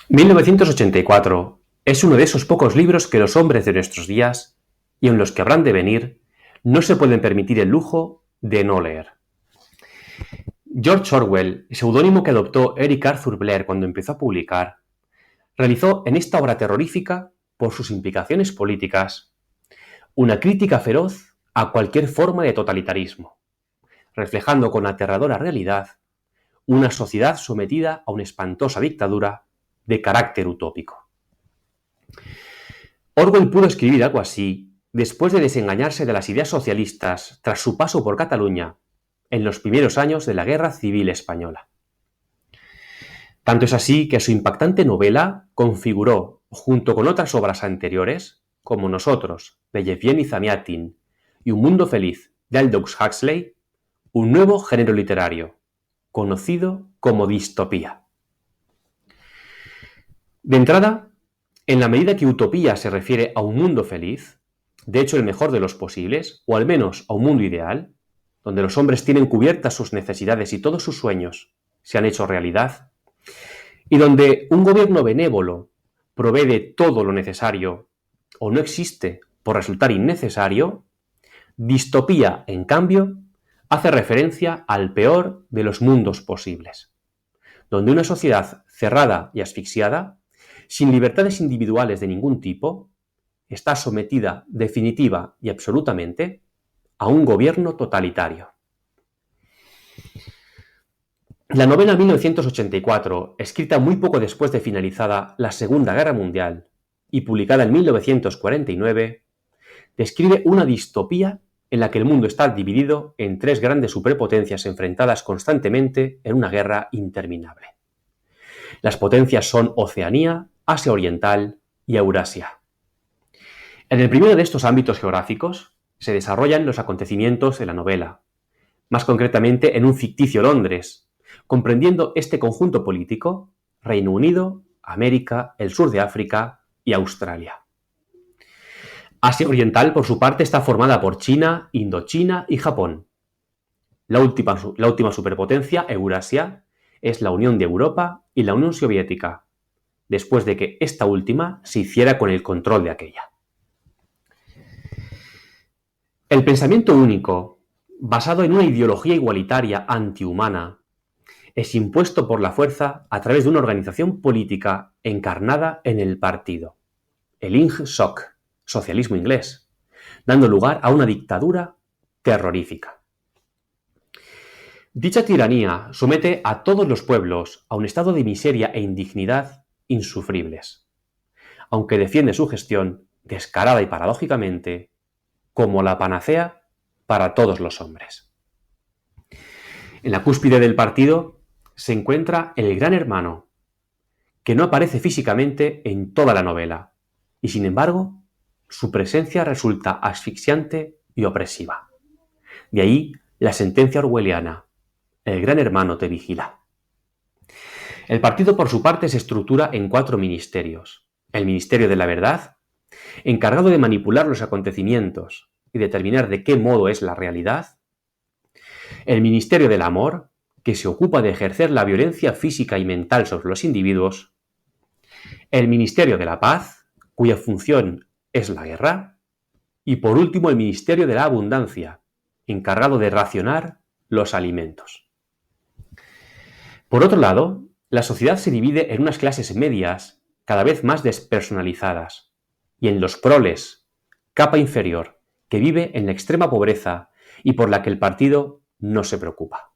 1984 es uno de esos pocos libros que los hombres de nuestros días, y en los que habrán de venir, no se pueden permitir el lujo de no leer. George Orwell, seudónimo que adoptó Eric Arthur Blair cuando empezó a publicar, realizó en esta obra terrorífica, por sus implicaciones políticas, una crítica feroz a cualquier forma de totalitarismo, reflejando con aterradora realidad una sociedad sometida a una espantosa dictadura de carácter utópico. Orwell pudo escribir algo así después de desengañarse de las ideas socialistas tras su paso por Cataluña en los primeros años de la Guerra Civil Española. Tanto es así que su impactante novela configuró, junto con otras obras anteriores, como Nosotros, de Yevgeny Zamyatin, y Un mundo feliz, de Aldous Huxley, un nuevo género literario, conocido como distopía. De entrada, en la medida que utopía se refiere a un mundo feliz, de hecho el mejor de los posibles, o al menos a un mundo ideal, donde los hombres tienen cubiertas sus necesidades y todos sus sueños se han hecho realidad, y donde un gobierno benévolo provee de todo lo necesario o no existe por resultar innecesario, distopía, en cambio, hace referencia al peor de los mundos posibles, donde una sociedad cerrada y asfixiada, sin libertades individuales de ningún tipo, está sometida definitiva y absolutamente a un gobierno totalitario. La novela 1984, escrita muy poco después de finalizada la Segunda Guerra Mundial y publicada en 1949, describe una distopía en la que el mundo está dividido en tres grandes superpotencias enfrentadas constantemente en una guerra interminable. Las potencias son Oceanía, Asia Oriental y Eurasia. En el primero de estos ámbitos geográficos se desarrollan los acontecimientos de la novela, más concretamente en un ficticio Londres, comprendiendo este conjunto político Reino Unido, América, el sur de África y Australia. Asia Oriental, por su parte, está formada por China, Indochina y Japón. La última superpotencia, Eurasia, es la unión de Europa y la Unión Soviética, después de que esta última se hiciera con el control de aquella. El pensamiento único, basado en una ideología igualitaria antihumana, es impuesto por la fuerza a través de una organización política encarnada en el partido, el Ing-Soc, socialismo inglés, dando lugar a una dictadura terrorífica. Dicha tiranía somete a todos los pueblos a un estado de miseria e indignidad insufribles, aunque defiende su gestión, descarada y paradójicamente, como la panacea para todos los hombres. En la cúspide del partido se encuentra el Gran Hermano, que no aparece físicamente en toda la novela, y sin embargo, su presencia resulta asfixiante y opresiva. De ahí la sentencia orwelliana: el Gran Hermano te vigila. El partido, por su parte, se estructura en 4 ministerios. El Ministerio de la Verdad, encargado de manipular los acontecimientos y determinar de qué modo es la realidad. El Ministerio del Amor, que se ocupa de ejercer la violencia física y mental sobre los individuos. El Ministerio de la Paz, cuya función es la guerra. Y por último, el Ministerio de la Abundancia, encargado de racionar los alimentos. Por otro lado, la sociedad se divide en unas clases medias cada vez más despersonalizadas y en los proles, capa inferior, que vive en la extrema pobreza y por la que el partido no se preocupa.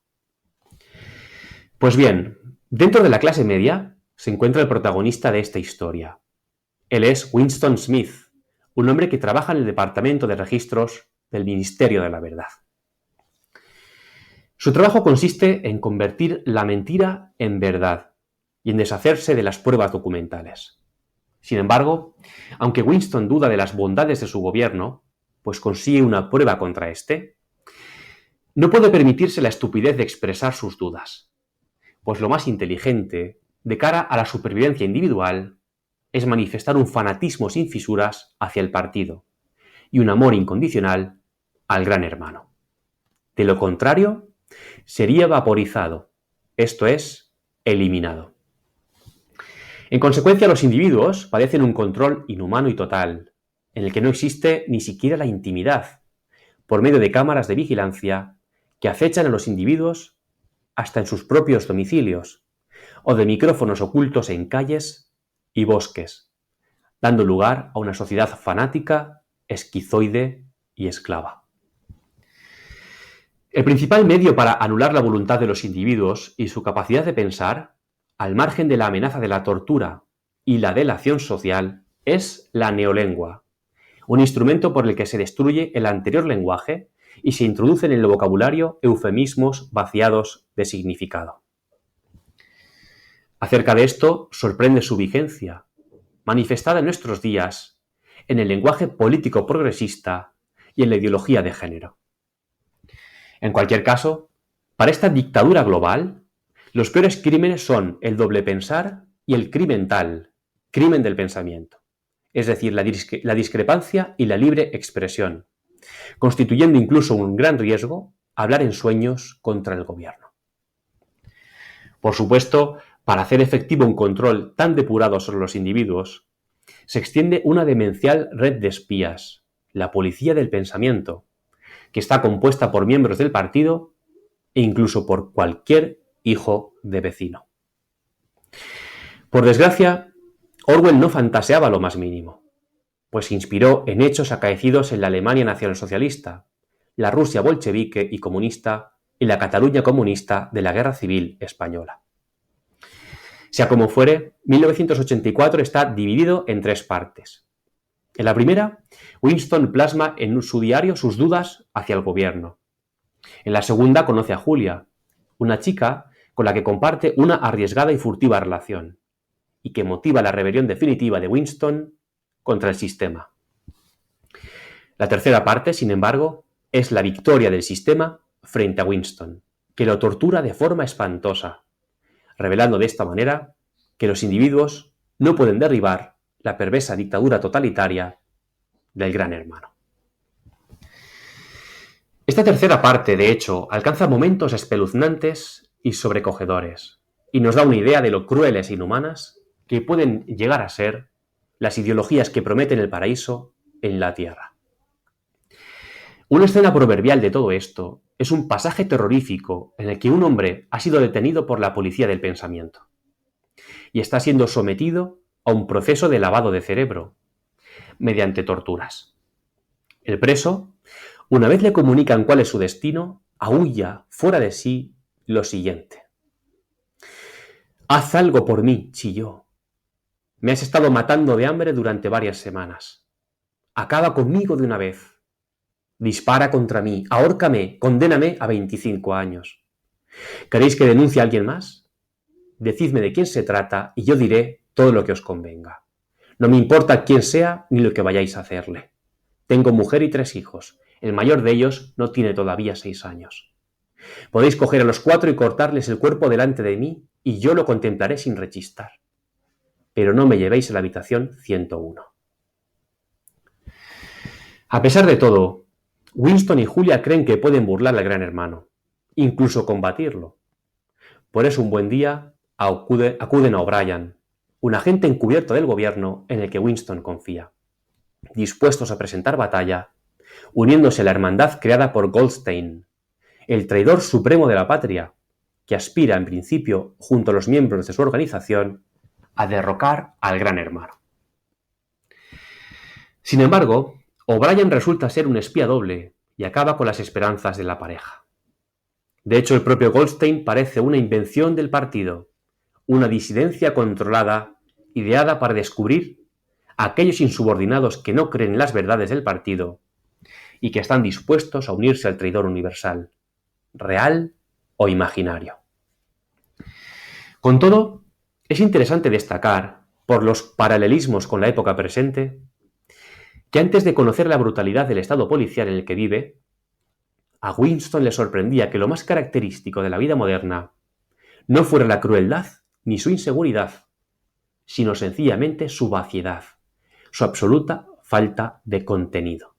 Pues bien, dentro de la clase media se encuentra el protagonista de esta historia. Él es Winston Smith, un hombre que trabaja en el Departamento de Registros del Ministerio de la Verdad. Su trabajo consiste en convertir la mentira en verdad y en deshacerse de las pruebas documentales. Sin embargo, aunque Winston duda de las bondades de su gobierno, pues consigue una prueba contra este, no puede permitirse la estupidez de expresar sus dudas, pues lo más inteligente, de cara a la supervivencia individual, es manifestar un fanatismo sin fisuras hacia el partido y un amor incondicional al Gran Hermano. De lo contrario, sería vaporizado, esto es, eliminado. En consecuencia, los individuos padecen un control inhumano y total, en el que no existe ni siquiera la intimidad, por medio de cámaras de vigilancia que acechan a los individuos hasta en sus propios domicilios, o de micrófonos ocultos en calles y bosques, dando lugar a una sociedad fanática, esquizoide y esclava. El principal medio para anular la voluntad de los individuos y su capacidad de pensar, al margen de la amenaza de la tortura y la delación social, es la neolengua, un instrumento por el que se destruye el anterior lenguaje y se introducen en el vocabulario eufemismos vaciados de significado. Acerca de esto, sorprende su vigencia, manifestada en nuestros días en el lenguaje político progresista y en la ideología de género. En cualquier caso, para esta dictadura global, los peores crímenes son el doble pensar y el crimental, crimen del pensamiento, es decir, la discrepancia y la libre expresión, constituyendo incluso un gran riesgo hablar en sueños contra el gobierno. Por supuesto, para hacer efectivo un control tan depurado sobre los individuos, se extiende una demencial red de espías, la policía del pensamiento, que está compuesta por miembros del partido e incluso por cualquier hijo de vecino. Por desgracia, Orwell no fantaseaba lo más mínimo, pues se inspiró en hechos acaecidos en la Alemania nacionalsocialista, la Rusia bolchevique y comunista y la Cataluña comunista de la Guerra Civil Española. Sea como fuere, 1984 está dividido en tres partes. En la primera, Winston plasma en su diario sus dudas hacia el gobierno. En la segunda conoce a Julia, una chica con la que comparte una arriesgada y furtiva relación, y que motiva la rebelión definitiva de Winston contra el sistema. La tercera parte, sin embargo, es la victoria del sistema frente a Winston, que lo tortura de forma espantosa, revelando de esta manera que los individuos no pueden derribar la perversa dictadura totalitaria del Gran Hermano. Esta tercera parte, de hecho, alcanza momentos espeluznantes y sobrecogedores, y nos da una idea de lo crueles e inhumanas que pueden llegar a ser las ideologías que prometen el paraíso en la tierra. Una escena proverbial de todo esto es un pasaje terrorífico en el que un hombre ha sido detenido por la policía del pensamiento y está siendo sometido a un proceso de lavado de cerebro mediante torturas. El preso, una vez le comunican cuál es su destino, aúlla fuera de sí lo siguiente: «Haz algo por mí», chilló. «Me has estado matando de hambre durante varias semanas. Acaba conmigo de una vez. Dispara contra mí, ahórcame, condéname a 25 años. ¿Queréis que denuncie a alguien más? Decidme de quién se trata y yo diré todo lo que os convenga. No me importa quién sea ni lo que vayáis a hacerle. Tengo mujer y 3 hijos. El mayor de ellos no tiene todavía 6 años. Podéis coger a los 4 y cortarles el cuerpo delante de mí y yo lo contemplaré sin rechistar. Pero no me llevéis a la habitación 101. A pesar de todo, Winston y Julia creen que pueden burlar al Gran Hermano, incluso combatirlo. Por eso un buen día acuden a O'Brien, un agente encubierto del gobierno en el que Winston confía, dispuestos a presentar batalla, uniéndose a la hermandad creada por Goldstein, el traidor supremo de la patria, que aspira en principio, junto a los miembros de su organización, a derrocar al Gran Hermano. Sin embargo, O'Brien resulta ser un espía doble y acaba con las esperanzas de la pareja. De hecho, el propio Goldstein parece una invención del partido, una disidencia controlada, ideada para descubrir a aquellos insubordinados que no creen en las verdades del partido y que están dispuestos a unirse al traidor universal, real o imaginario. Con todo, es interesante destacar, por los paralelismos con la época presente, que antes de conocer la brutalidad del estado policial en el que vive, a Winston le sorprendía que lo más característico de la vida moderna no fuera la crueldad ni su inseguridad, sino sencillamente su vaciedad, su absoluta falta de contenido.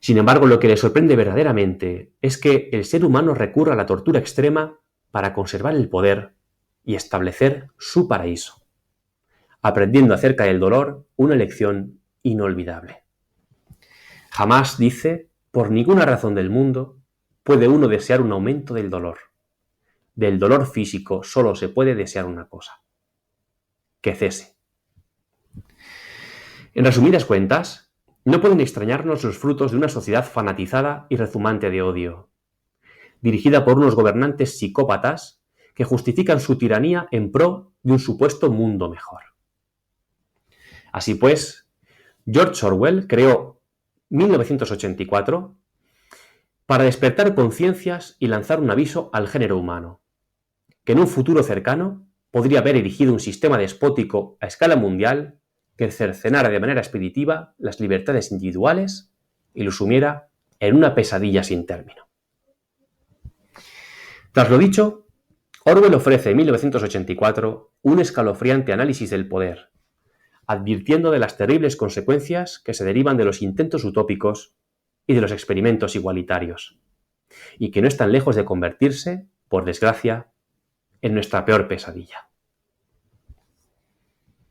Sin embargo, lo que le sorprende verdaderamente es que el ser humano recurra a la tortura extrema para conservar el poder y establecer su paraíso, aprendiendo acerca del dolor una lección inolvidable. Jamás, dice, por ninguna razón del mundo, puede uno desear un aumento del dolor. Del dolor físico solo se puede desear una cosa: que cese. En resumidas cuentas, no pueden extrañarnos los frutos de una sociedad fanatizada y rezumante de odio, dirigida por unos gobernantes psicópatas que justifican su tiranía en pro de un supuesto mundo mejor. Así pues, George Orwell creó 1984 para despertar conciencias y lanzar un aviso al género humano, que en un futuro cercano podría haber erigido un sistema despótico a escala mundial que cercenara de manera expeditiva las libertades individuales y lo sumiera en una pesadilla sin término. Tras lo dicho, Orwell ofrece en 1984 un escalofriante análisis del poder, advirtiendo de las terribles consecuencias que se derivan de los intentos utópicos y de los experimentos igualitarios, y que no están lejos de convertirse, por desgracia, en nuestra peor pesadilla.